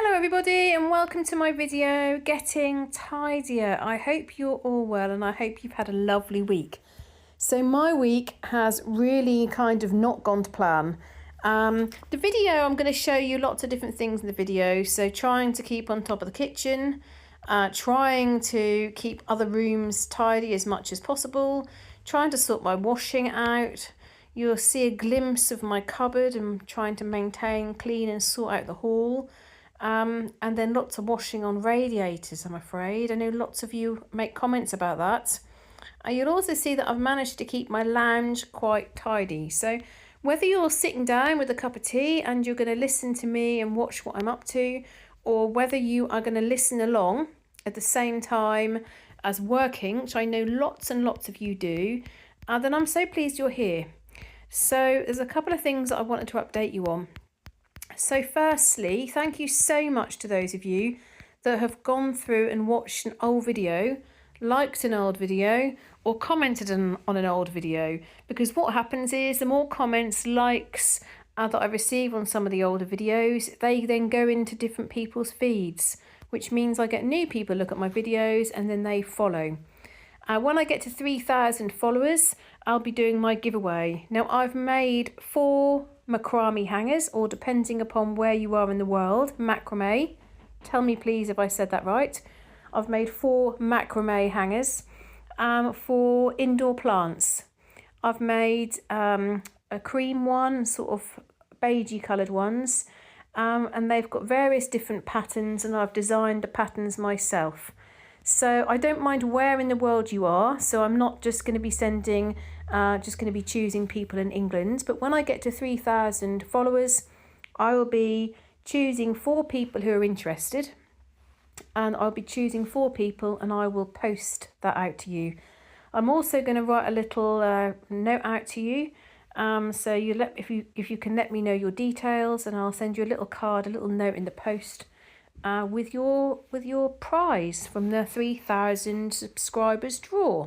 Hello everybody and welcome to my video, Getting Tidier. I hope you're all well and I hope you've had a lovely week. So my week has really kind of not gone to plan. The video, I'm going to show you lots of different things in the video. So trying to keep on top of the kitchen, trying to keep other rooms tidy as much as possible, trying to sort my washing out. You'll see a glimpse of my cupboard and trying to maintain, clean and sort out the hall. And then lots of washing on radiators, I'm afraid. I know lots of you make comments about that. You'll also see that I've managed to keep my lounge quite tidy. So whether you're sitting down with a cup of tea and you're going to listen to me and watch what I'm up to, or whether you are going to listen along at the same time as working, which I know lots and lots of you do, then I'm so pleased you're here. So there's a couple of things that I wanted to update you on. So firstly, thank you so much to those of you that have gone through and watched an old video, liked an old video, or commented on an old video. Because what happens is the more comments, likes that I receive on some of the older videos, they then go into different people's feeds, which means I get new people look at my videos and then they follow. When I get to 3,000 followers, I'll be doing my giveaway. Now I've made 4 macrame hangers, or depending upon where you are in the world, macrame. Tell me please if I said that right. I've made 4 macrame hangers for indoor plants. I've made a cream one, sort of beigey coloured ones, and they've got various different patterns and I've designed the patterns myself. So I don't mind where in the world you are, so I'm not just going to be sending, just going to be choosing people in England. But when I get to 3,000 followers, I will be choosing 4 people who are interested. And I'll be choosing 4 people and I will post that out to you. I'm also going to write a little note out to you. So if you can let me know your details, and I'll send you a little card, a little note in the post. With your prize from the 3,000 subscribers draw.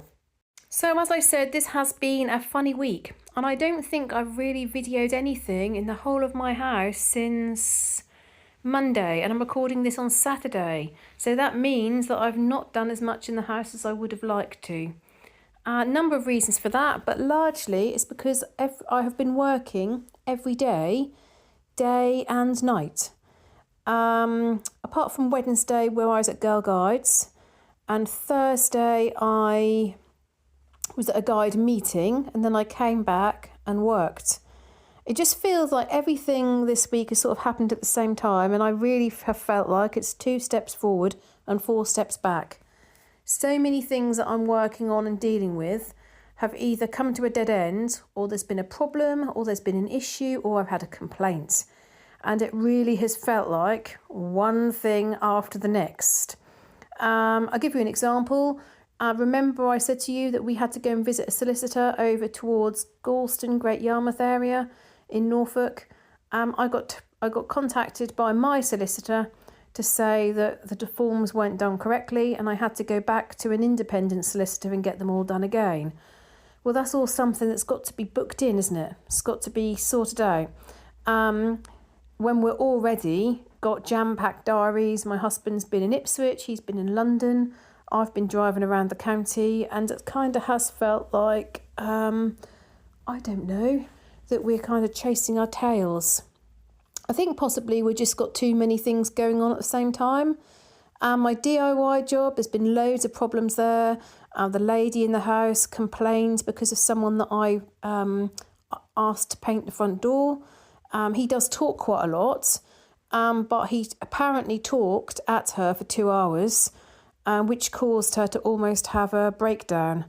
So as I said, this has been a funny week, and I don't think I've really videoed anything in the whole of my house since Monday, and I'm recording this on Saturday. So that means that I've not done as much in the house as I would have liked to. A number of reasons for that, but largely it's because I have been working every day, day and night. Apart from Wednesday where I was at Girl Guides, and Thursday I was at a guide meeting, and then I came back and worked. It just feels like everything this week has sort of happened at the same time, and I really have felt like it's 2 steps forward and 4 steps back. So many things that I'm working on and dealing with have either come to a dead end, or there's been a problem, or there's been an issue, or I've had a complaint. And it really has felt like one thing after the next. I'll give you an example. Remember I said to you that we had to go and visit a solicitor over towards Galston, Great Yarmouth area in Norfolk. I got contacted by my solicitor to say that the forms weren't done correctly, and I had to go back to an independent solicitor and get them all done again. Well, that's all something that's got to be booked in, isn't it? It's got to be sorted out. When we're already got jam-packed diaries. My husband's been in Ipswich, he's been in London, I've been driving around the county, and it kind of has felt like, I don't know, that we're kind of chasing our tails. I think possibly we've just got too many things going on at the same time. My DIY job, there's been loads of problems there. The lady in the house complained because of someone that I asked to paint the front door. He does talk quite a lot, but he apparently talked at her for 2 hours, which caused her to almost have a breakdown.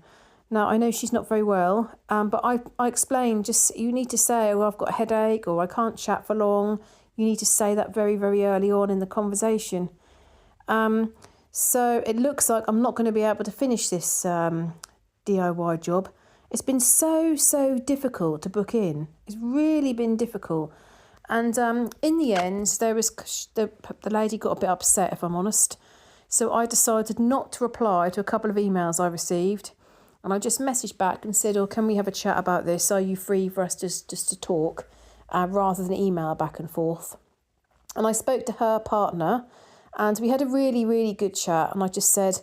Now, I know she's not very well, but I explained, just you need to say, oh, I've got a headache, or I can't chat for long. You need to say that very, very early on in the conversation. So it looks like I'm not going to be able to finish this DIY job. It's been so difficult to book in. It's really been difficult. And in the end, the lady got a bit upset, if I'm honest. So I decided not to reply to a couple of emails I received. And I just messaged back and said, oh, can we have a chat about this? Are you free for us just to talk? Rather than email back and forth. And I spoke to her partner and we had a really, really good chat. And I just said,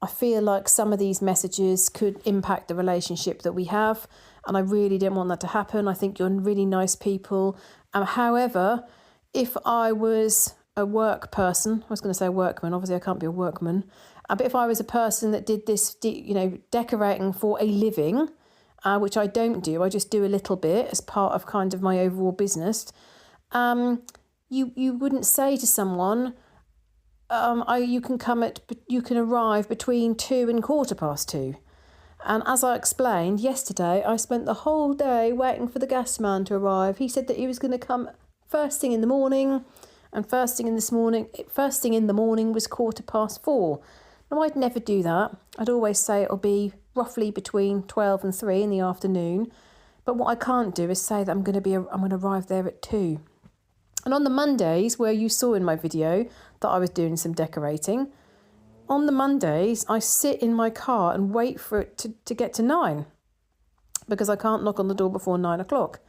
I feel like some of these messages could impact the relationship that we have. And I really didn't want that to happen. I think you're really nice people. However, if I was a work person, I was going to say a workman, obviously I can't be a workman. But if I was a person that did this, decorating for a living, which I don't do, I just do a little bit as part of kind of my overall business, you wouldn't say to someone, you can arrive between 2 and 2:15. And as I explained yesterday, I spent the whole day waiting for the gas man to arrive. He said that he was going to come first thing in the morning, and first thing in the morning was 4:15. Now I'd never do that. I'd always say it'll be roughly between 12 and 3 in the afternoon. But what I can't do is say that I'm going to arrive there at 2. And on the Mondays, where you saw in my video that I was doing some decorating, on the Mondays, I sit in my car and wait for it to get to 9 because I can't knock on the door before 9 o'clock.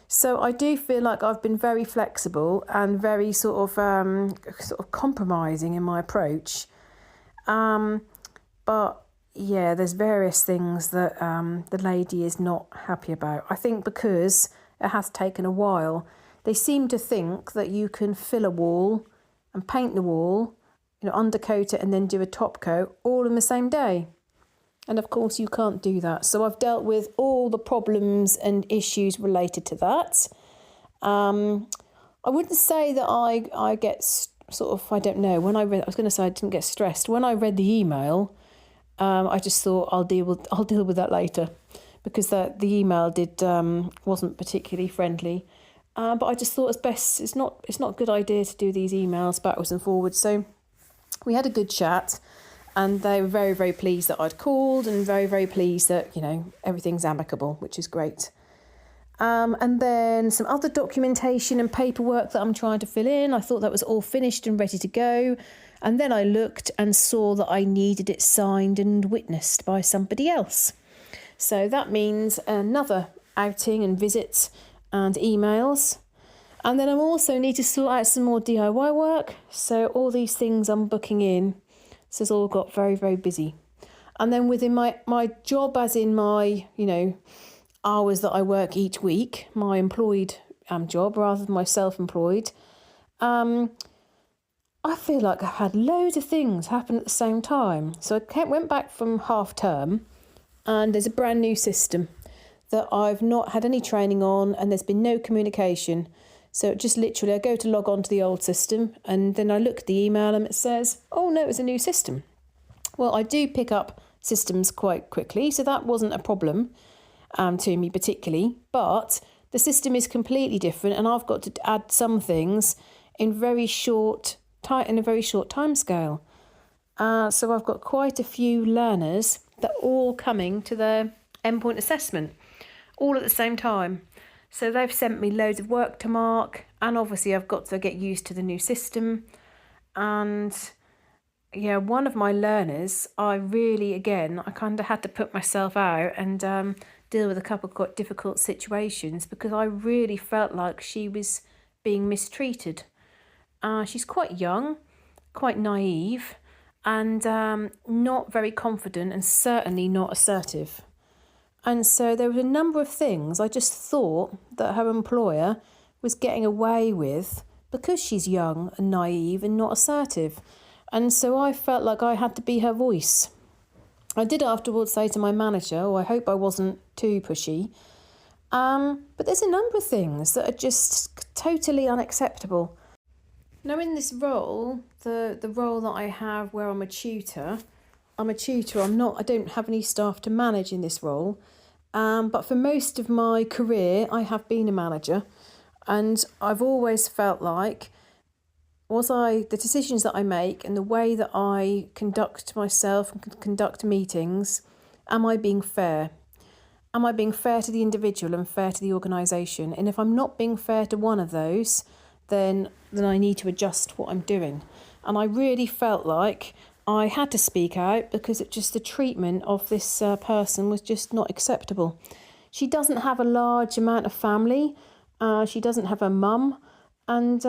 So I do feel like I've been very flexible and very sort of compromising in my approach. But yeah, there's various things that the lady is not happy about. I think because it has taken a while. They seem to think that you can fill a wall and paint the wall, undercoat it and then do a top coat all in the same day. And of course you can't do that. So I've dealt with all the problems and issues related to that. I wouldn't say that I get sort of, I don't know, I was going to say I didn't get stressed. When I read the email, I just thought I'll deal with that later, because the email wasn't particularly friendly. But I just thought it's not a good idea to do these emails backwards and forwards. So we had a good chat, and they were very, very pleased that I'd called, and very, very pleased that, everything's amicable, which is great. And then some other documentation and paperwork that I'm trying to fill in. I thought that was all finished and ready to go. And then I looked and saw that I needed it signed and witnessed by somebody else. So that means another outing and visits and emails. And then I also need to sort out some more DIY work. So all these things I'm booking in. So it's all got very, very busy. And then within my job, as in my, hours that I work each week, my employed job rather than my self-employed, I feel like I've had loads of things happen at the same time. So I went back from half term, and there's a brand new system that I've not had any training on, and there's been no communication. So just literally I go to log on to the old system, and then I look at the email and it says, oh no, it's a new system. Well, I do pick up systems quite quickly, so that wasn't a problem to me particularly, but the system is completely different, and I've got to add some things in a very short time scale. So I've got quite a few learners that are all coming to their endpoint assessment all at the same time. So they've sent me loads of work to mark, and obviously I've got to get used to the new system. And yeah, one of my learners, I kind of had to put myself out and deal with a couple of quite difficult situations, because I really felt like she was being mistreated. She's quite young, quite naive, and not very confident, and certainly not assertive. And so there were a number of things I just thought that her employer was getting away with because she's young and naive and not assertive. And so I felt like I had to be her voice. I did afterwards say to my manager, I hope I wasn't too pushy. But there's a number of things that are just totally unacceptable. Now in this role, the role that I have where I'm a tutor, I don't have any staff to manage in this role. But for most of my career, I have been a manager, and I've always felt like, the decisions that I make and the way that I conduct myself and conduct meetings, am I being fair? Am I being fair to the individual and fair to the organisation? And if I'm not being fair to one of those, then I need to adjust what I'm doing. And I really felt like I had to speak out, because the treatment of this person was just not acceptable. She doesn't have a large amount of family. She doesn't have a mum. And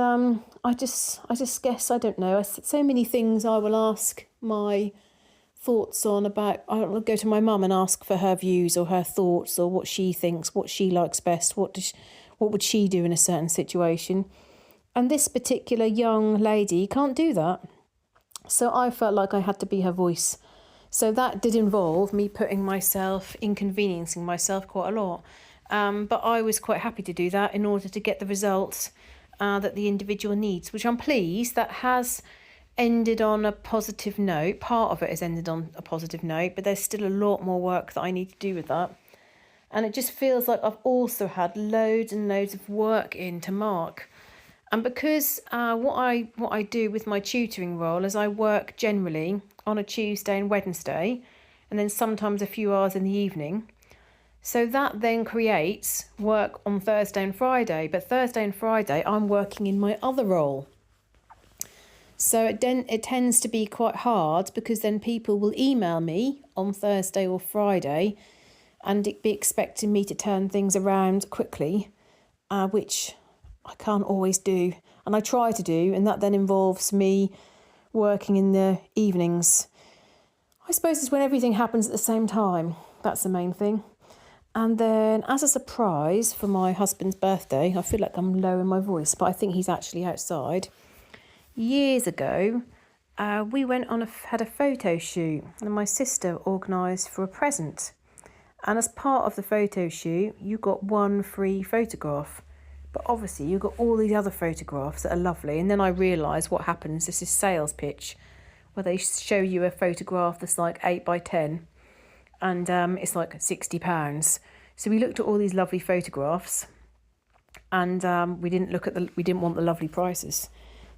I just guess, I don't know, so many things I will ask my thoughts on about. I'll go to my mum and ask for her views or her thoughts or what she thinks, what she likes best, what would she do in a certain situation. And this particular young lady can't do that. So I felt like I had to be her voice. So that did involve me inconveniencing myself quite a lot. But I was quite happy to do that in order to get the results that the individual needs, which I'm pleased that has ended on a positive note. Part of it has ended on a positive note, but there's still a lot more work that I need to do with that. And it just feels like I've also had loads and loads of work in to mark. And because what I do with my tutoring role is I work generally on a Tuesday and Wednesday, and then sometimes a few hours in the evening. So that then creates work on Thursday and Friday. But Thursday and Friday, I'm working in my other role. So it tends to be quite hard, because then people will email me on Thursday or Friday and be expecting me to turn things around quickly, which I can't always do. And I try to do, and that then involves me working in the evenings. I suppose it's when everything happens at the same time. That's the main thing. And then as a surprise for my husband's birthday, I feel like I'm low in my voice, but I think he's actually outside. Years ago, we went had a photo shoot, and my sister organised for a present. And as part of the photo shoot, you got one free photograph. But obviously you got all these other photographs that are lovely. And then I realised what happens, this is sales pitch, where they show you a photograph that's like 8 by 10. And it's like £60. So we looked at all these lovely photographs, and we didn't want the lovely prices.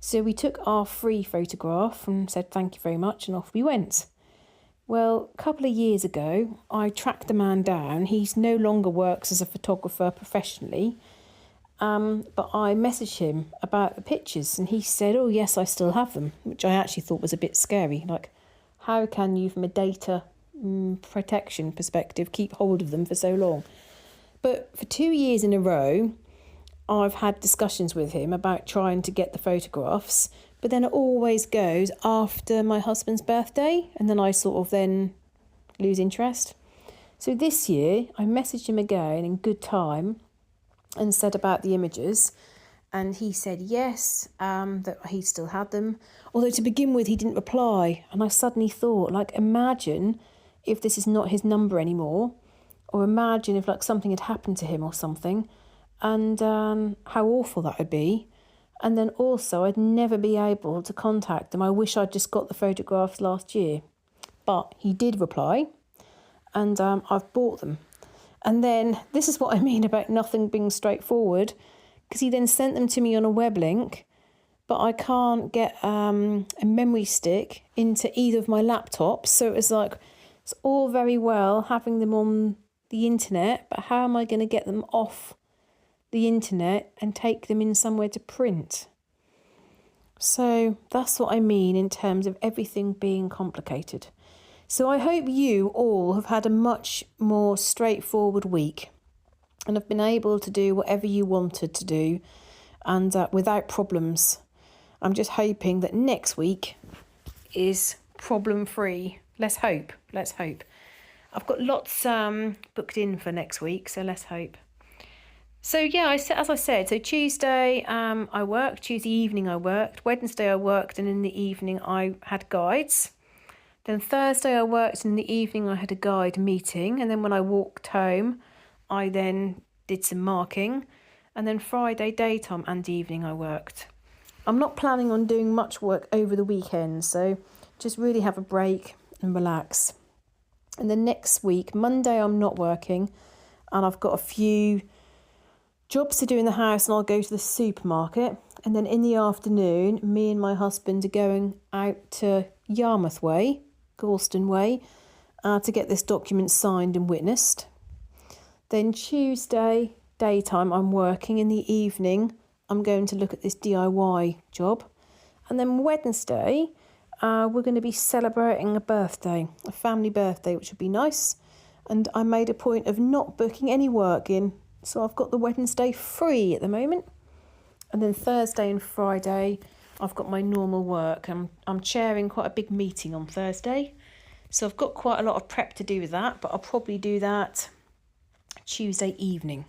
So we took our free photograph and said thank you very much, and off we went. Well, a couple of years ago, I tracked the man down. He no longer works as a photographer professionally, but I messaged him about the pictures, and he said, oh yes, I still have them, which I actually thought was a bit scary. Like, how can you, from a data protection perspective, keep hold of them for so long? But for 2 years in a row, I've had discussions with him about trying to get the photographs, but then it always goes after my husband's birthday, and then I sort of then lose interest. So this year I messaged him again in good time and said about the images, and he said yes, that he still had them, although to begin with he didn't reply. And I suddenly thought, like, imagine if this is not his number anymore, or imagine if like something had happened to him or something, and how awful that would be. And then also I'd never be able to contact them. I wish I'd just got the photographs last year. But he did reply, and I've bought them. And then this is what I mean about nothing being straightforward, because he then sent them to me on a web link, but I can't get a memory stick into either of my laptops. So it was like, it's all very well having them on the internet, but how am I going to get them off the internet and take them in somewhere to print? So that's what I mean in terms of everything being complicated. So I hope you all have had a much more straightforward week and have been able to do whatever you wanted to do, and without problems. I'm just hoping that next week is problem free. Let's hope. I've got lots booked in for next week, so let's hope. So yeah, as I said, so Tuesday I worked, Tuesday evening I worked, Wednesday I worked, and in the evening I had guides. Then Thursday I worked, and in the evening I had a guide meeting, and then when I walked home I then did some marking, and then Friday daytime and evening I worked. I'm not planning on doing much work over the weekend, so just really have a break and relax. And then next week, Monday I'm not working, and I've got a few jobs to do in the house, and I'll go to the supermarket. And then in the afternoon, me and my husband are going out to Yarmouth Way, Galston Way, to get this document signed and witnessed. Then Tuesday daytime I'm working. In the evening I'm going to look at this DIY job. And then Wednesday we're going to be celebrating a family birthday, which would be nice. And I made a point of not booking any work in, so I've got the Wednesday free at the moment. And then Thursday and Friday, I've got my normal work. I'm chairing quite a big meeting on Thursday. So I've got quite a lot of prep to do with that, but I'll probably do that Tuesday evening.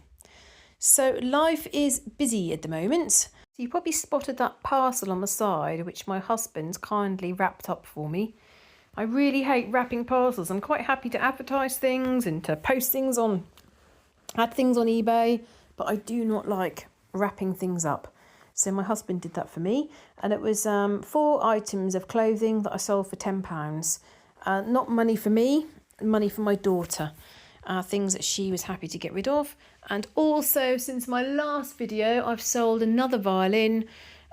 So life is busy at the moment. So you probably spotted that parcel on the side, which my husband kindly wrapped up for me. I really hate wrapping parcels. I'm quite happy to advertise things and to post things on, add things on eBay, but I do not like wrapping things up. So my husband did that for me, and it was 4 items of clothing that I sold for £10. Not money for me, money for my daughter. Things that she was happy to get rid of. And also, since my last video, I've sold another violin,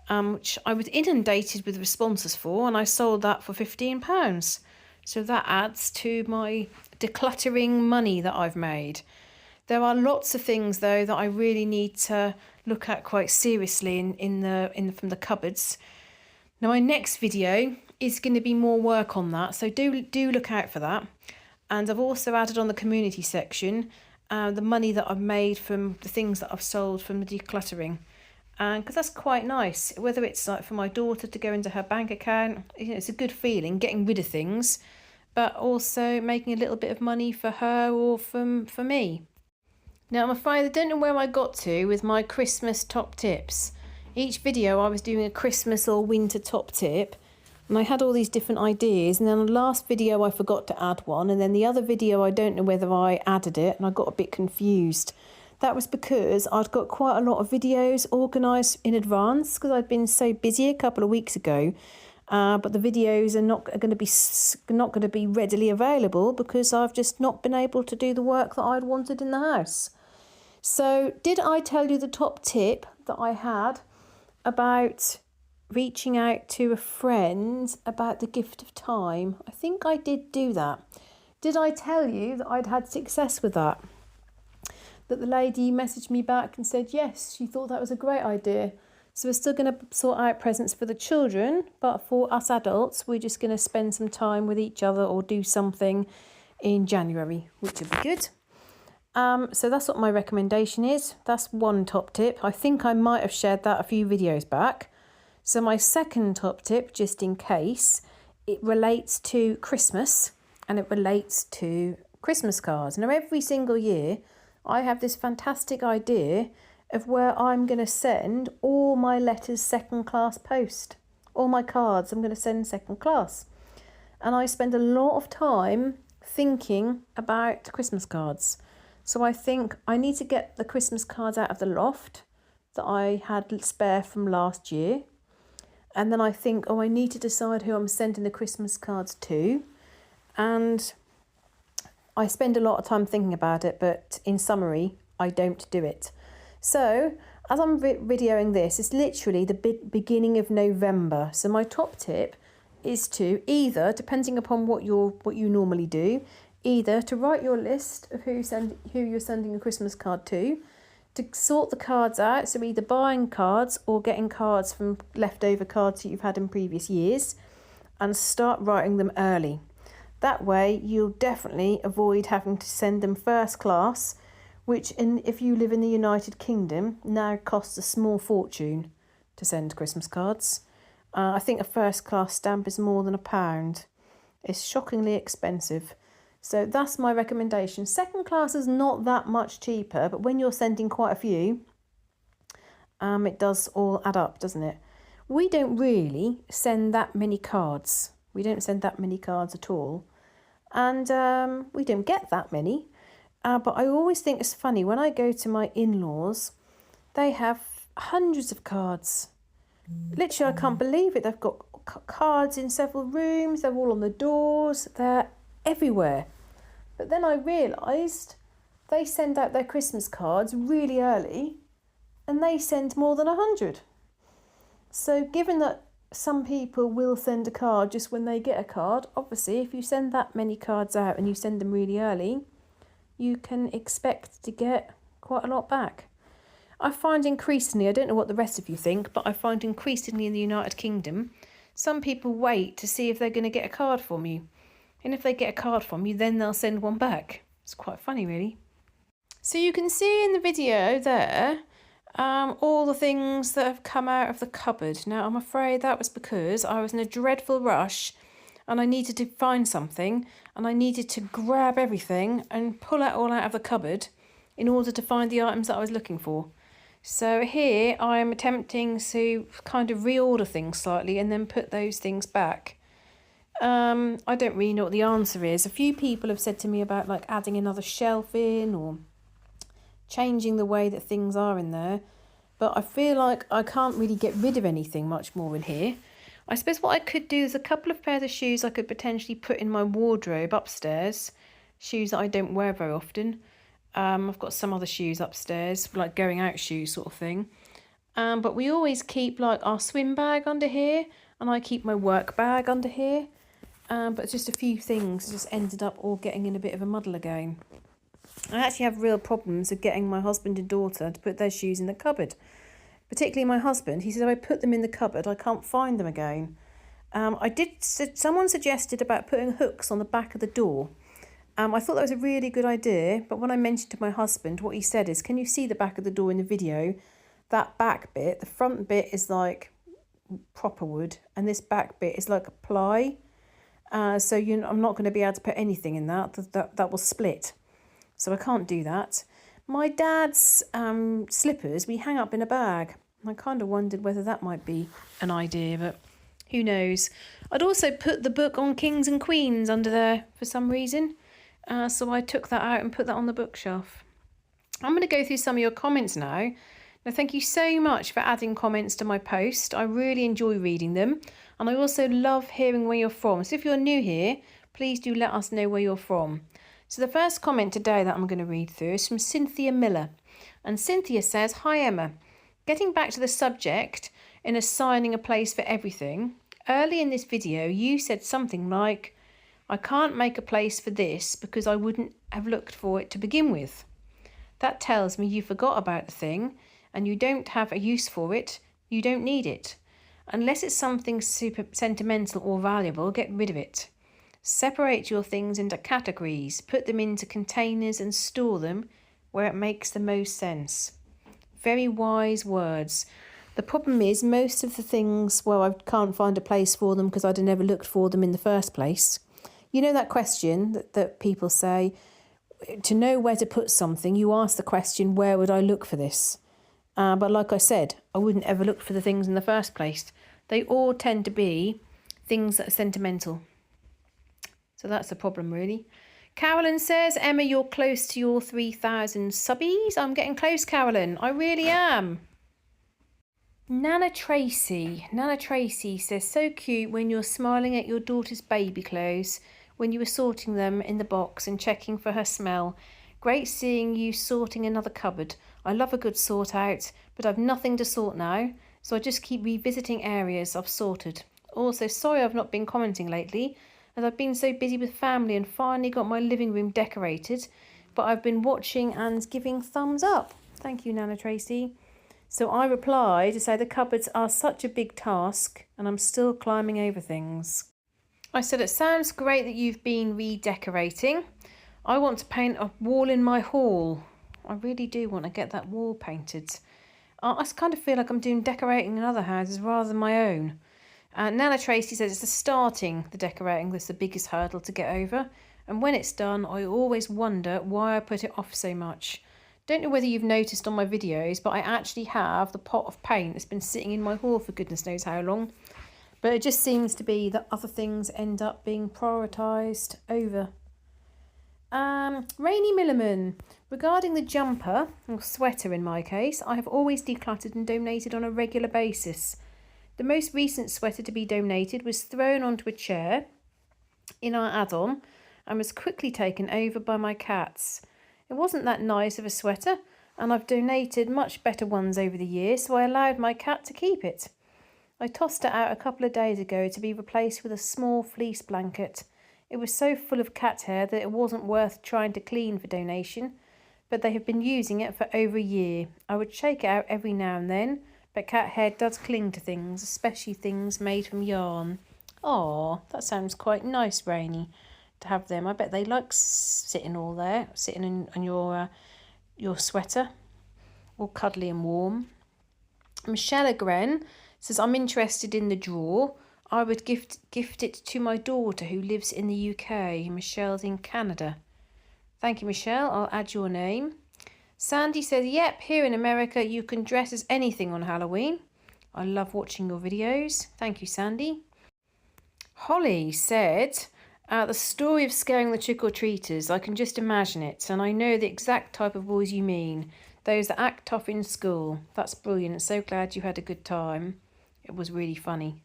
which I was inundated with responses for, and I sold that for £15. So that adds to my decluttering money that I've made. There are lots of things though that I really need to look at quite seriously from the cupboards. Now my next video is going to be more work on that, so do look out for that. And I've also added on the community section the money that I've made from the things that I've sold from the decluttering, because that's quite nice. Whether it's like for my daughter to go into her bank account, you know, it's a good feeling getting rid of things, but also making a little bit of money for her or for me. Now I'm afraid I don't know where I got to with my Christmas top tips. Each video I was doing a Christmas or winter top tip, and I had all these different ideas, and then the last video I forgot to add one, and then the other video I don't know whether I added it, and I got a bit confused. That was because I'd got quite a lot of videos organised in advance because I'd been so busy a couple of weeks ago. But the videos are not going to be readily available because I've just not been able to do the work that I'd wanted in the house. So did I tell you the top tip that I had about reaching out to a friend about the gift of time? I think I did do that. Did I tell you that I'd had success with that? That the lady messaged me back and said yes, she thought that was a great idea. So we're still going to sort out presents for the children, but for us adults, we're just going to spend some time with each other or do something in January, which would be good. So that's what my recommendation is. That's one top tip. I think I might have shared that a few videos back. So my second top tip, just in case, it relates to Christmas and it relates to Christmas cards. Now, every single year, I have this fantastic idea of where I'm going to send all my letters second class post. All my cards I'm going to send second class. And I spend a lot of time thinking about Christmas cards. So I think I need to get the Christmas cards out of the loft that I had spare from last year. And then I think, oh, I need to decide who I'm sending the Christmas cards to. And I spend a lot of time thinking about it, but in summary, I don't do it. So as I'm videoing this, it's literally the beginning of November. So my top tip is to either, depending upon what you normally do, either to write your list of who you're sending a Christmas card to sort the cards out, so either buying cards or getting cards from leftover cards that you've had in previous years, and start writing them early. That way you'll definitely avoid having to send them first class, which if you live in the United Kingdom now costs a small fortune to send Christmas cards. I think a first class stamp is more than £1. It's shockingly expensive. So that's my recommendation. Second class is not that much cheaper, but when you're sending quite a few, it does all add up, doesn't it? We don't really send that many cards. We don't send that many cards at all. And we don't get that many. But I always think it's funny, when I go to my in-laws, they have hundreds of cards. Literally, I can't believe it. They've got cards in several rooms. They're all on the doors. They're everywhere. But then I realised they send out their Christmas cards really early and they send more than 100. So given that some people will send a card just when they get a card, obviously if you send that many cards out and you send them really early, you can expect to get quite a lot back. I find increasingly, I don't know what the rest of you think, but I find increasingly in the United Kingdom, some people wait to see if they're going to get a card from you. And if they get a card from you, then they'll send one back. It's quite funny, really. So you can see in the video there, all the things that have come out of the cupboard. Now, I'm afraid that was because I was in a dreadful rush and I needed to find something and I needed to grab everything and pull it all out of the cupboard in order to find the items that I was looking for. So here I am attempting to kind of reorder things slightly and then put those things back. I don't really know what the answer is. A few people have said to me about like adding another shelf in or changing the way that things are in there, but I feel like I can't really get rid of anything much more in here. I suppose what I could do is a couple of pairs of shoes I could potentially put in my wardrobe upstairs, shoes that I don't wear very often. I've got some other shoes upstairs, like going out shoes sort of thing. But we always keep like our swim bag under here, and I keep my work bag under here. But just a few things just ended up all getting in a bit of a muddle again. I actually have real problems with getting my husband and daughter to put their shoes in the cupboard. Particularly my husband, he says if I put them in the cupboard, I can't find them again. Someone suggested about putting hooks on the back of the door. I thought that was a really good idea, but when I mentioned to my husband, what he said is, can you see the back of the door in the video? That back bit, the front bit is like proper wood, and this back bit is like a ply. So I'm not going to be able to put anything in that will split. So I can't do that. My dad's slippers we hang up in a bag. I kind of wondered whether that might be an idea, but who knows. I'd also put the book on Kings and Queens under there for some reason. So I took that out and put that on the bookshelf. I'm going to go through some of your comments now. Now, thank you so much for adding comments to my post. I really enjoy reading them. And I also love hearing where you're from. So if you're new here, please do let us know where you're from. So the first comment today that I'm going to read through is from Cynthia Miller. And Cynthia says, "Hi Emma, getting back to the subject in assigning a place for everything. Early in this video, you said something like, I can't make a place for this because I wouldn't have looked for it to begin with. That tells me you forgot about the thing and you don't have a use for it. You don't need it. Unless it's something super sentimental or valuable, get rid of it. Separate your things into categories, put them into containers and store them where it makes the most sense." Very wise words. The problem is most of the things, well, I can't find a place for them because I'd never looked for them in the first place. You know that question that people say, to know where to put something, you ask the question, where would I look for this? But like I said, I wouldn't ever look for the things in the first place. They all tend to be things that are sentimental. So that's the problem, really. Carolyn says, Emma, you're close to your 3,000 subbies. I'm getting close, Carolyn. I really am. Nana Tracy says, so cute when you're smiling at your daughter's baby clothes when you were sorting them in the box and checking for her smell. Great seeing you sorting another cupboard. I love a good sort out, but I've nothing to sort now, so I just keep revisiting areas I've sorted. Also, sorry I've not been commenting lately, as I've been so busy with family and finally got my living room decorated, but I've been watching and giving thumbs up. Thank you, Nana Tracy. So I replied to say the cupboards are such a big task and I'm still climbing over things. I said, it sounds great that you've been redecorating. I want to paint a wall in my hall. I really do want to get that wall painted. I kind of feel like I'm doing decorating in other houses rather than my own. Nana Tracy says it's the decorating that's the biggest hurdle to get over. And when it's done, I always wonder why I put it off so much. Don't know whether you've noticed on my videos, but I actually have the pot of paint that's been sitting in my hall for goodness knows how long. But it just seems to be that other things end up being prioritised over. Rainy Milliman, regarding the jumper, or sweater in my case, I have always decluttered and donated on a regular basis. The most recent sweater to be donated was thrown onto a chair in our add-on and was quickly taken over by my cats. It wasn't that nice of a sweater, and I've donated much better ones over the years, so I allowed my cat to keep it. I tossed it out a couple of days ago to be replaced with a small fleece blanket. It was so full of cat hair that it wasn't worth trying to clean for donation, but they have been using it for over a year. I would shake it out every now and then, but cat hair does cling to things, especially things made from yarn. Oh, that sounds quite nice, Rainy, to have them. I bet they like sitting all there, sitting on your sweater. all cuddly and warm. Michelle Agren says, I'm interested in the drawer. I would gift it to my daughter who lives in the UK. Michelle's in Canada. Thank you, Michelle. I'll add your name. Sandy says, yep, here in America you can dress as anything on Halloween. I love watching your videos. Thank you, Sandy. Holly said, the story of scaring the trick-or-treaters, I can just imagine it, and I know the exact type of boys you mean, those that act tough in school. That's brilliant. So glad you had a good time. It was really funny.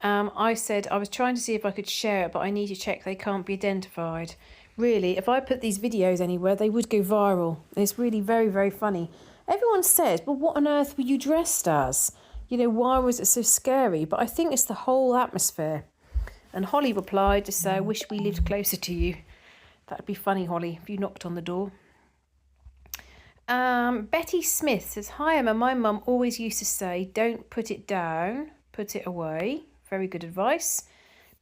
I said I was trying to see if I could share it, but I need to check they can't be identified. Really, if I put these videos anywhere, they would go viral. It's really very, very funny. Everyone says, but what on earth were you dressed as? You know, why was it so scary? But I think it's the whole atmosphere. And Holly replied to say, I wish we lived closer to you. That'd be funny, Holly, if you knocked on the door. Betty Smith says, hi Emma, my mum always used to say, don't put it down, put it away. Very good advice.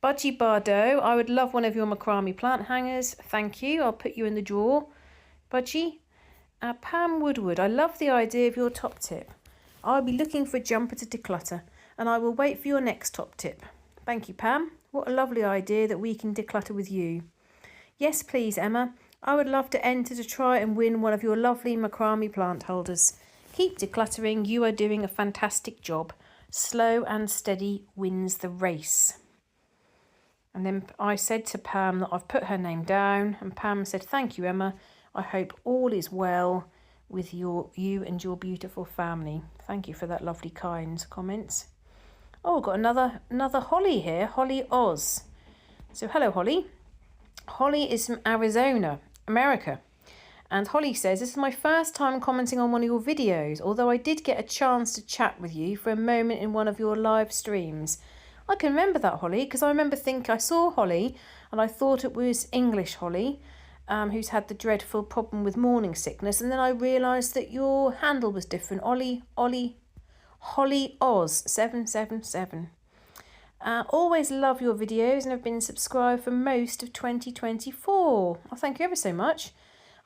Budgie Bardot, I would love one of your macrame plant hangers. Thank you. I'll put you in the drawer. Budgie. Pam Woodward, I love the idea of your top tip. I'll be looking for a jumper to declutter and I will wait for your next top tip. Thank you, Pam. What a lovely idea that we can declutter with you. Yes, please, Emma. I would love to enter to try and win one of your lovely macrame plant holders. Keep decluttering. You are doing a fantastic job. Slow and steady wins the race. And then I said to Pam that I've put her name down, and Pam said, thank you, Emma. I hope all is well with you and your beautiful family. Thank you for that lovely kind comments. Oh, I've got another Holly here, Holly Oz. So hello, Holly. Holly is from Arizona, America. And Holly says, this is my first time commenting on one of your videos, although I did get a chance to chat with you for a moment in one of your live streams. I can remember that, Holly, because I remember I saw Holly and I thought it was English Holly, who's had the dreadful problem with morning sickness. And then I realised that your handle was different. Holly Oz 777. Always love your videos and have been subscribed for most of 2024. Oh, thank you ever so much.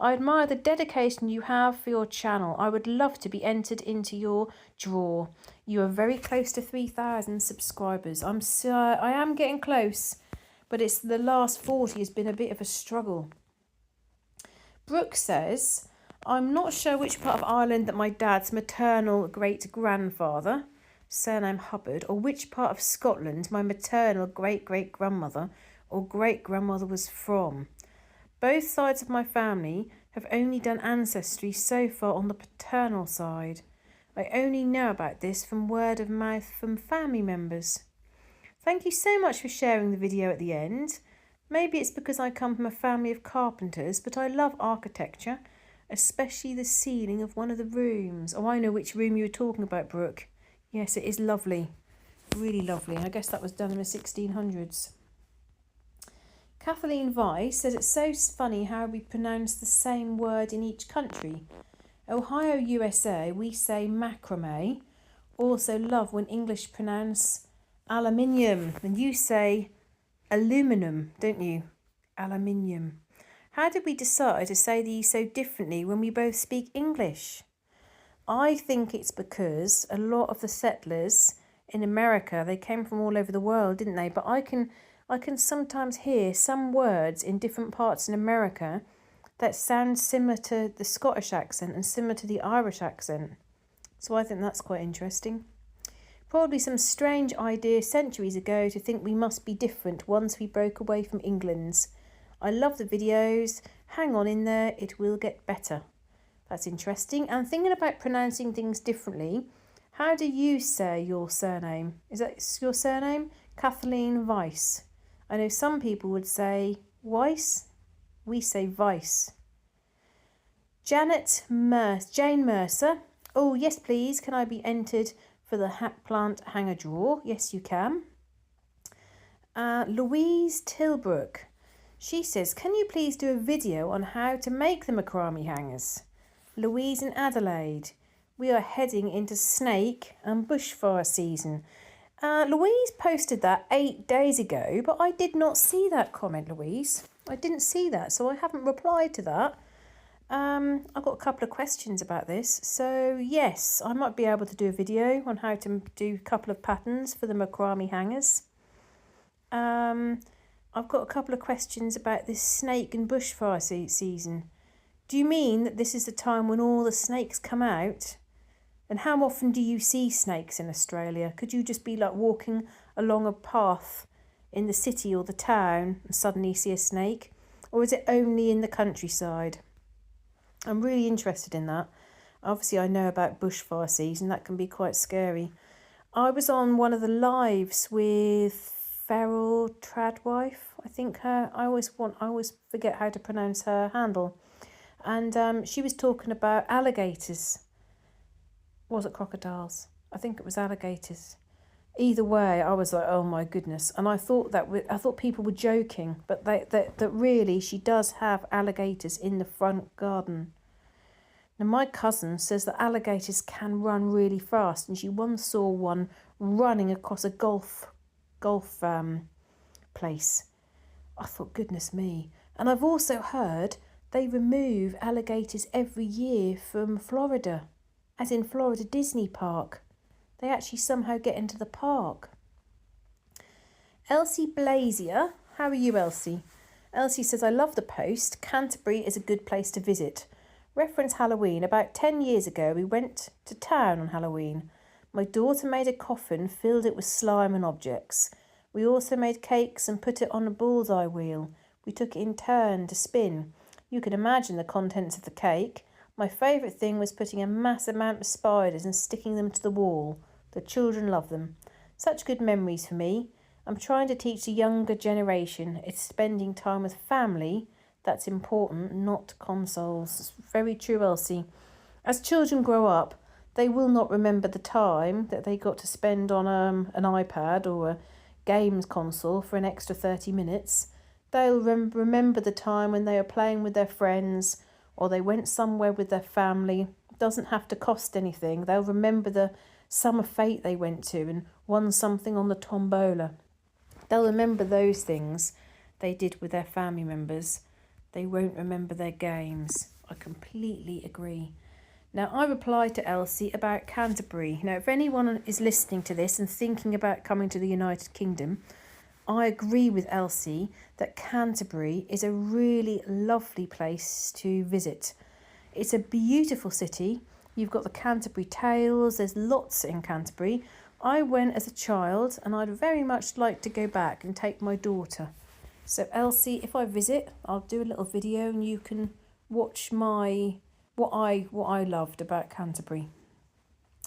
I admire the dedication you have for your channel. I would love to be entered into your draw. You are very close to 3,000 subscribers. I am getting close, but it's the last 40 has been a bit of a struggle. Brooke says, I'm not sure which part of Ireland that my dad's maternal great-grandfather, surname Hubbard, or which part of Scotland my maternal great-great-grandmother or great-grandmother was from. Both sides of my family have only done ancestry so far on the paternal side. I only know about this from word of mouth from family members. Thank you so much for sharing the video at the end. Maybe it's because I come from a family of carpenters, but I love architecture, especially the ceiling of one of the rooms. Oh, I know which room you were talking about, Brooke. Yes, it is lovely. Really lovely. I guess that was done in the 1600s. Kathleen Weiss says it's so funny how we pronounce the same word in each country. Ohio, USA, we say macrame. Also love when English pronounce aluminium. And you say aluminum, don't you? Aluminium. How did we decide to say these so differently when we both speak English? I think it's because a lot of the settlers in America, they came from all over the world, didn't they? But I can sometimes hear some words in different parts in America that sound similar to the Scottish accent and similar to the Irish accent. So I think that's quite interesting. Probably some strange idea centuries ago to think we must be different once we broke away from England's. I love the videos. Hang on in there, it will get better. That's interesting. And thinking about pronouncing things differently, how do you say your surname? Is that your surname? Kathleen Weiss. I know some people would say Weiss. We say Weiss. Jane Mercer. Oh, yes, please. Can I be entered for the plant hanger drawer? Yes, you can. Louise Tilbrook. She says, can you please do a video on how to make the macrame hangers? Louise in Adelaide. We are heading into snake and bushfire season. Louise posted that 8 days ago, but I did not see that comment, Louise. I didn't see that, so I haven't replied to that. I've got a couple of questions about this. So yes, I might be able to do a video on how to do a couple of patterns for the macrame hangers. I've got a couple of questions about this snake and bushfire season. Do you mean that this is the time when all the snakes come out? And how often do you see snakes in Australia? Could you just be like walking along a path in the city or the town and suddenly see a snake? Or is it only in the countryside? I'm really interested in that. Obviously, I know about bushfire season. That can be quite scary. I was on one of the lives with Feral Tradwife. I think her. I always forget how to pronounce her handle. And she was talking about alligators. Was it crocodiles? I think it was alligators. Either way, I was like, oh my goodness. And I thought people were joking, but that really she does have alligators in the front garden. Now my cousin says that alligators can run really fast, and she once saw one running across a golf place. I thought, goodness me. And I've also heard they remove alligators every year from Florida, as in Florida Disney Park. They actually somehow get into the park. Elsie Blazier, how are you, Elsie? Elsie says, I love the post. Canterbury is a good place to visit. Reference Halloween. About 10 years ago, we went to town on Halloween. My daughter made a coffin, filled it with slime and objects. We also made cakes and put it on a bullseye wheel. We took it in turn to spin. You can imagine the contents of the cake. My favourite thing was putting a mass amount of spiders and sticking them to the wall. The children love them. Such good memories for me. I'm trying to teach the younger generation it's spending time with family that's important, not consoles. It's very true, Elsie. As children grow up, they will not remember the time that they got to spend on an iPad or a games console for an extra 30 minutes. They'll remember the time when they were playing with their friends or they went somewhere with their family. It doesn't have to cost anything. They'll remember the summer fete they went to and won something on the tombola. They'll remember those things they did with their family members. They won't remember their games. I completely agree. Now, I replied to Elsie about Canterbury. Now, if anyone is listening to this and thinking about coming to the United Kingdom, I agree with Elsie that Canterbury is a really lovely place to visit. It's a beautiful city. You've got the Canterbury Tales. There's lots in Canterbury. I went as a child and I'd very much like to go back and take my daughter. So Elsie, if I visit, I'll do a little video and you can watch what I loved about Canterbury.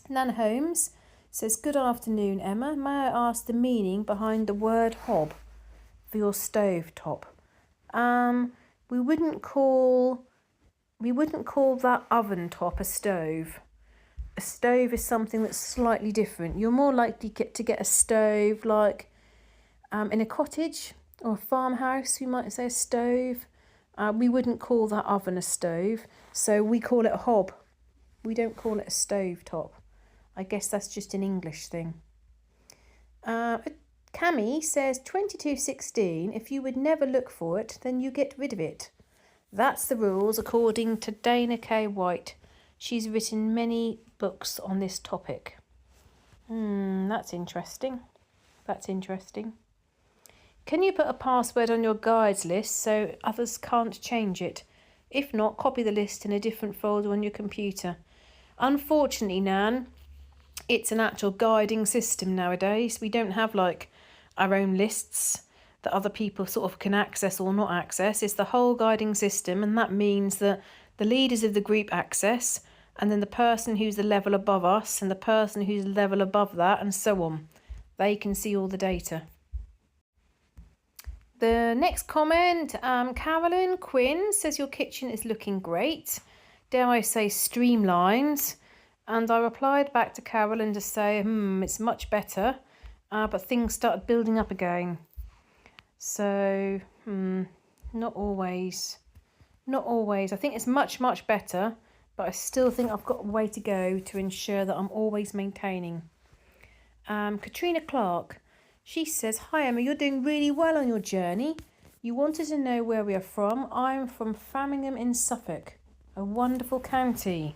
Nan Holmes says, good afternoon, Emma. May I ask the meaning behind the word hob for your stove top? We wouldn't call that oven top a stove. A stove is something that's slightly different. You're more likely to get a stove like in a cottage or a farmhouse, we might say a stove. We wouldn't call that oven a stove, so we call it a hob. We don't call it a stove top. I guess that's just an English thing. Cammy says 2216, if you would never look for it, then you get rid of it. That's the rules according to Dana K. White. She's written many books on this topic. That's interesting. That's interesting. Can you put a password on your guides list so others can't change it? If not, copy the list in a different folder on your computer. Unfortunately, Nan, it's an actual guiding system nowadays. We don't have like our own lists that other people sort of can access or not access. It's the whole guiding system, and that means that the leaders of the group access, and then the person who's the level above us, and the person who's the level above that, and so on. They can see all the data. The next comment, Carolyn Quinn says your kitchen is looking great. Dare I say streamlined? And I replied back to Carolyn to say, it's much better, but things started building up again. So, not always. Not always. I think it's much, much better, but I still think I've got a way to go to ensure that I'm always maintaining. Katrina Clark. She says, hi Emma, you're doing really well on your journey. You wanted to know where we are from. I'm from Framingham in Suffolk. a wonderful county.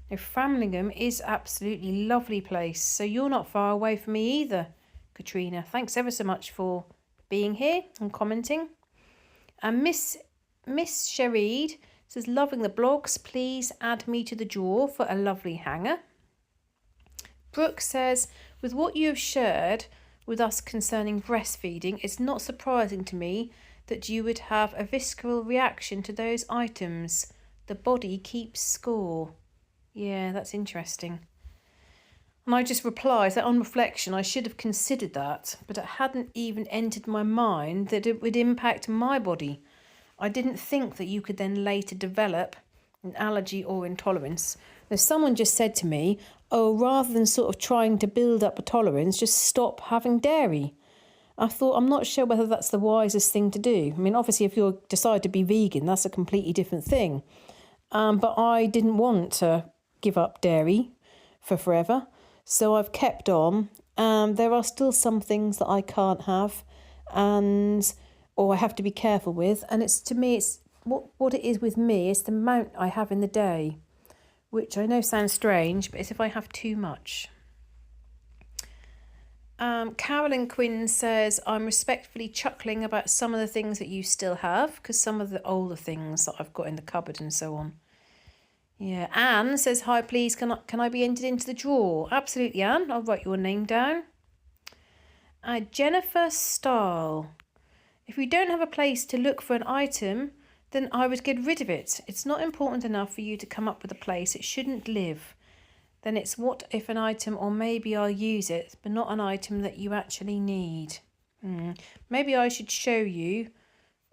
Now, Framlingham is absolutely lovely place, so you're not far away from me either, Katrina. Thanks ever so much for being here and commenting. And Miss Sherid says, loving the blogs, please add me to the drawer for a lovely hanger. Brooke says, with what you have shared with us concerning breastfeeding, it's not surprising to me that you would have a visceral reaction to those items. The body keeps score. Yeah, that's interesting. And I just replied that on reflection, I should have considered that, but it hadn't even entered my mind that it would impact my body. I didn't think that you could then later develop an allergy or intolerance. Now, someone just said to me, oh, rather than sort of trying to build up a tolerance, just stop having dairy. I thought, I'm not sure whether that's the wisest thing to do. I mean, obviously, if you decide to be vegan, that's a completely different thing. But I didn't want to give up dairy for forever, so I've kept on. There are still some things that I can't have, or I have to be careful with. And it's, to me, it's what it is with me is the amount I have in the day, which I know sounds strange, but it's if I have too much. Carolyn Quinn says, I'm respectfully chuckling about some of the things that you still have, because some of the older things that I've got in the cupboard and so on. Yeah, Anne says, hi, please, can I be entered into the drawer? Absolutely, Anne. I'll write your name down. Jennifer Stahl. If you don't have a place to look for an item, then I would get rid of it. It's not important enough for you to come up with a place it shouldn't live. Then it's what if an item, or maybe I'll use it, but not an item that you actually need. Maybe I should show you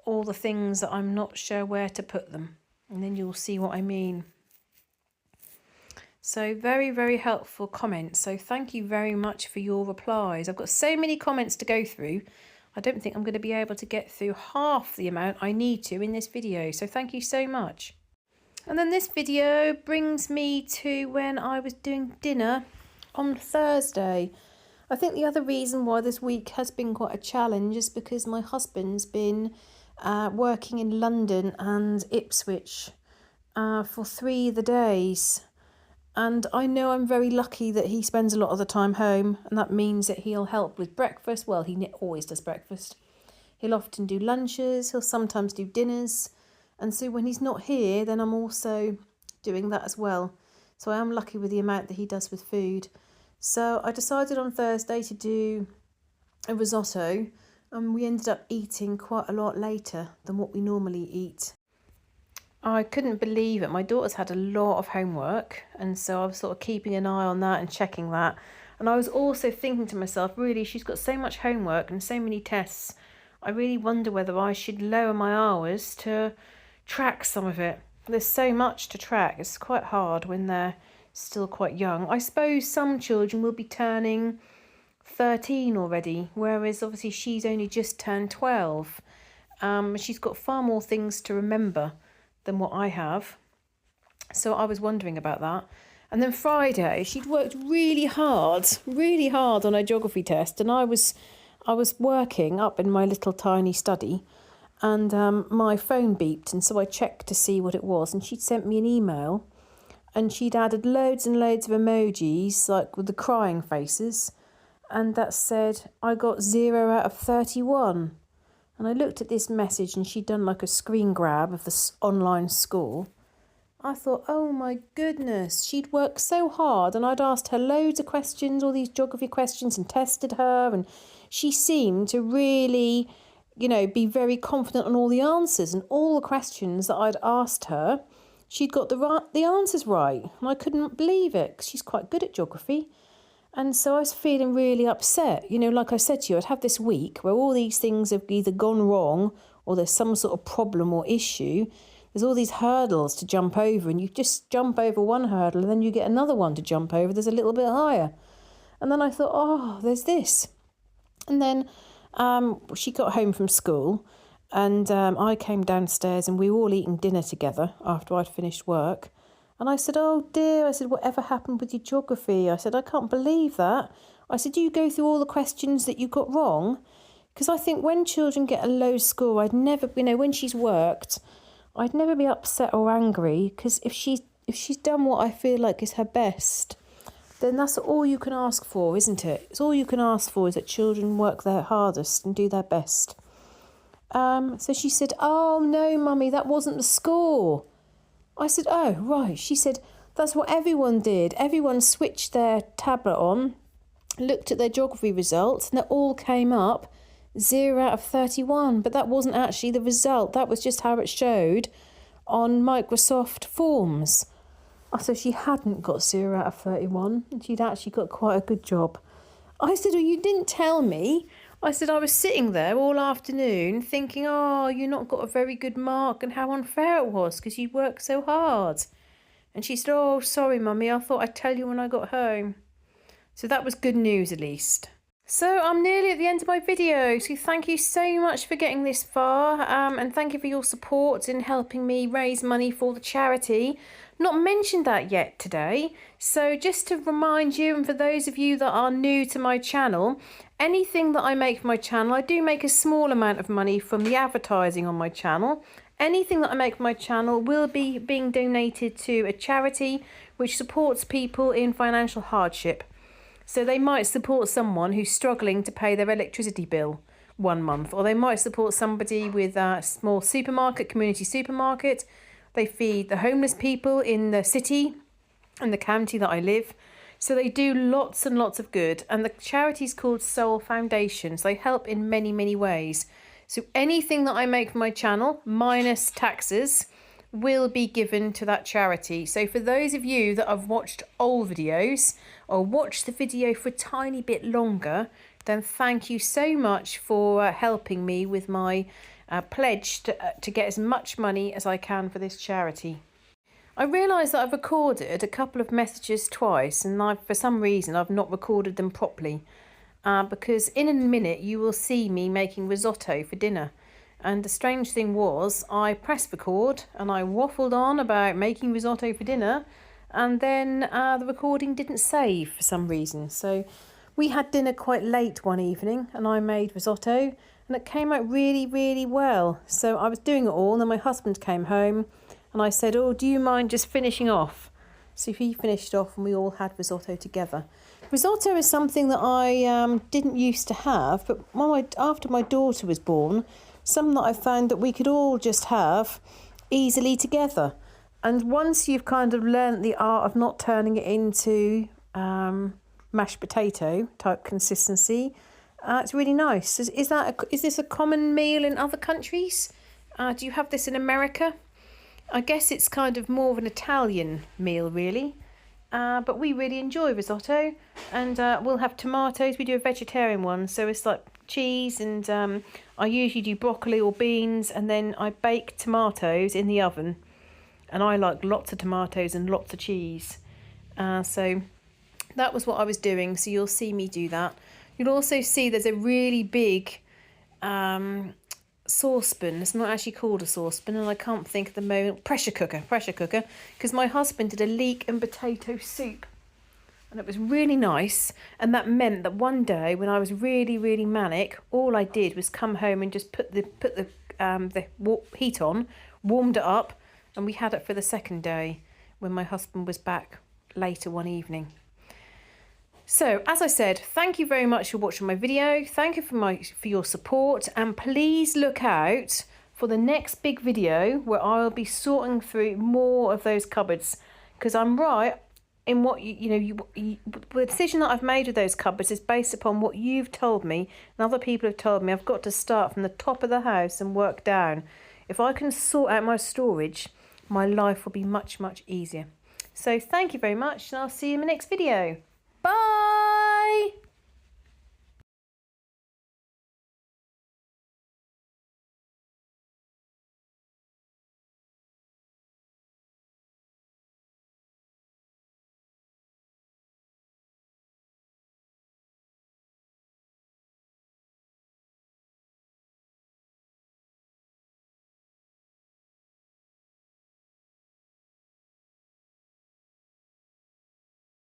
all the things that I'm not sure where to put them, and then you'll see what I mean. So very, very helpful comments. So thank you very much for your replies. I've got so many comments to go through. I don't think I'm going to be able to get through half the amount I need to in this video. So thank you so much. And then this video brings me to when I was doing dinner on Thursday. I think the other reason why this week has been quite a challenge is because my husband's been working in London and Ipswich for 3 of the days. And I know I'm very lucky that he spends a lot of the time home, and that means that he'll help with breakfast. Well, he always does breakfast. He'll often do lunches, he'll sometimes do dinners. And so when he's not here, then I'm also doing that as well. So I am lucky with the amount that he does with food. So I decided on Thursday to do a risotto, and we ended up eating quite a lot later than what we normally eat. I couldn't believe it. My daughter's had a lot of homework, and so I was sort of keeping an eye on that and checking that. And I was also thinking to myself, really, she's got so much homework and so many tests. I really wonder whether I should lower my hours to track some of it. There's so much to track. It's quite hard when they're still quite young. I suppose some children will be turning 13 already, whereas obviously she's only just turned 12. She's got far more things to remember than what I have. So I was wondering about that. And then Friday, she'd worked really hard on her geography test, and I was working up in my little tiny study, and my phone beeped, and so I checked to see what it was, and she'd sent me an email, and she'd added loads and loads of emojis, like with the crying faces, and that said, I got 0 out of 31. And I looked at this message, and she'd done like a screen grab of the online score. I thought, oh my goodness, she'd worked so hard, and I'd asked her loads of questions, all these geography questions, and tested her, and she seemed to really, be very confident on all the answers, and all the questions that I'd asked her, she'd got the answers right. And I couldn't believe it, 'cause she's quite good at geography. And so I was feeling really upset. Like I said to you, I'd have this week where all these things have either gone wrong or there's some sort of problem or issue. There's all these hurdles to jump over, and you just jump over one hurdle and then you get another one to jump over. There's a little bit higher. And then I thought, oh, there's this. And then she got home from school, and I came downstairs, and we were all eating dinner together after I'd finished work. And I said, oh dear, I said, whatever happened with your geography? I said, I can't believe that. I said, do you go through all the questions that you got wrong? Because I think when children get a low score, I'd never, when she's worked, I'd never be upset or angry, because if she's done what I feel like is her best, then that's all you can ask for, isn't it? It's all you can ask for is that children work their hardest and do their best. So she said, "Oh no, Mummy, that wasn't the score." I said, "Oh right." She said, "That's what everyone did. Everyone switched their tablet on, looked at their geography results, and it all came up 0 out of 31. But that wasn't actually the result. That was just how it showed on Microsoft Forms." So she hadn't got 0 out of 31, and she'd actually got quite a good job. I said, "Oh, you didn't tell me." I said, "I was sitting there all afternoon thinking, oh, you not got a very good mark and how unfair it was because you worked so hard." And she said, "Oh, sorry, Mummy, I thought I'd tell you when I got home." So that was good news at least. So I'm nearly at the end of my video, so thank you so much for getting this far, and thank you for your support in helping me raise money for the charity. Not mentioned that yet today, so just to remind you, and for those of you that are new to my channel, anything that I make for my channel, I do make a small amount of money from the advertising on my channel. Anything that I make for my channel will be being donated to a charity which supports people in financial hardship. So they might support someone who's struggling to pay their electricity bill one month, or they might support somebody with a small supermarket, community supermarket. They feed the homeless people in the city and the county that I live. So they do lots and lots of good. And the charity is called Soul Foundation. So they help in many, many ways. So anything that I make for my channel, minus taxes, will be given to that charity. So for those of you that have watched old videos or watched the video for a tiny bit longer, then thank you so much for helping me with my pledge to get as much money as I can for this charity. I realise that I've recorded a couple of messages twice, and for some reason I've not recorded them properly, because in a minute you will see me making risotto for dinner. And the strange thing was, I pressed record and I waffled on about making risotto for dinner, and then the recording didn't save for some reason. So we had dinner quite late one evening and I made risotto, and it came out really, really well. So I was doing it all, and then my husband came home and I said, "Oh, do you mind just finishing off?" So he finished off and we all had risotto together. Risotto is something that I didn't used to have, but after my daughter was born, something that I found that we could all just have easily together. And once you've kind of learnt the art of not turning it into mashed potato type consistency, it's really nice. Is this a common meal in other countries? Do you have this in America? I guess it's kind of more of an Italian meal, really. But we really enjoy risotto, and we'll have tomatoes. We do a vegetarian one, so it's like cheese, and I usually do broccoli or beans, and then I bake tomatoes in the oven, and I like lots of tomatoes and lots of cheese. So that was what I was doing, so you'll see me do that. You'll also see there's a really big saucepan. It's not actually called a saucepan, and I can't think at the moment. Pressure cooker, because my husband did a leek and potato soup, and it was really nice. And that meant that one day when I was really, really manic, all I did was come home and just put the heat on, warmed it up, and we had it for the second day when my husband was back later one evening. So, as I said, thank you very much for watching my video. Thank you for your support, and please look out for the next big video where I'll be sorting through more of those cupboards, because I'm right in what the decision that I've made with those cupboards is based upon what you've told me and other people have told me. I've got to start from the top of the house and work down. If I can sort out my storage, my life will be much, much easier. So thank you very much, and I'll see you in the next video.